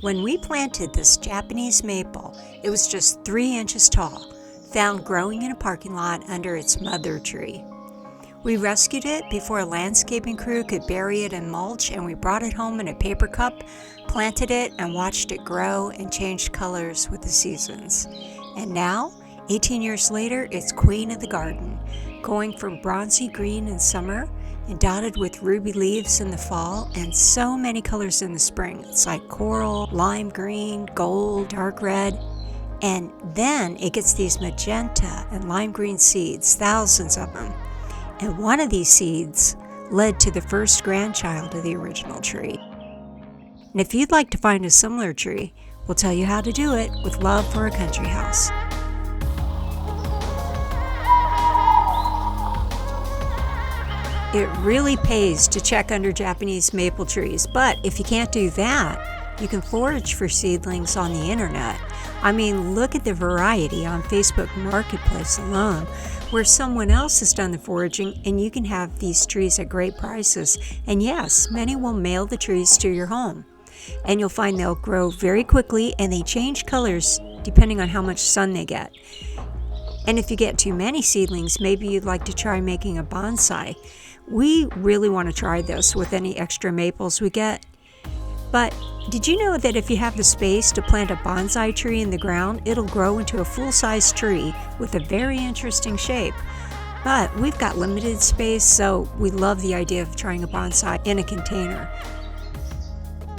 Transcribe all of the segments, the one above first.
When we planted this Japanese maple, it was just 3 inches tall, found growing in a parking lot under its mother tree. We rescued it before a landscaping crew could bury it in mulch, and we brought it home in a paper cup, planted it, and watched it grow and change colors with the seasons. And now, 18 years later, it's queen of the garden, going from bronzy green in summer and dotted with ruby leaves in the fall and so many colors in the spring. It's like coral, lime green, gold, dark red. And then it gets these magenta and lime green seeds, thousands of them. And one of these seeds led to the first grandchild of the original tree. And if you'd like to find a similar tree, we'll tell you how to do it with love for a country house. It really pays to check under Japanese maple trees, but if you can't do that, you can forage for seedlings on the internet. I mean, look at the variety on Facebook Marketplace alone, where someone else has done the foraging, and you can have these trees at great prices. And yes, many will mail the trees to your home. And you'll find they'll grow very quickly, and they change colors depending on how much sun they get. And if you get too many seedlings, maybe you'd like to try making a bonsai. We really want to try this with any extra maples we get. But did you know that if you have the space to plant a bonsai tree in the ground, it'll grow into a full-size tree with a very interesting shape? But we've got limited space, so we love the idea of trying a bonsai in a container.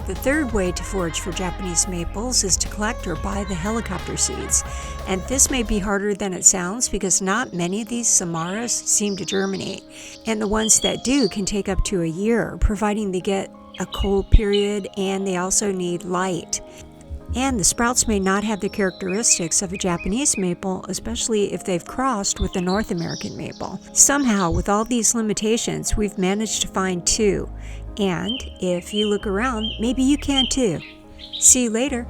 The third way to forage for Japanese maples is to collect or buy the helicopter seeds. And this may be harder than it sounds because not many of these samaras seem to germinate. And the ones that do can take up to a year, providing they get a cold period and they also need light. And the sprouts may not have the characteristics of a Japanese maple, especially if they've crossed with a North American maple. Somehow, with all these limitations, we've managed to find 2. And if you look around, maybe you can too. See you later.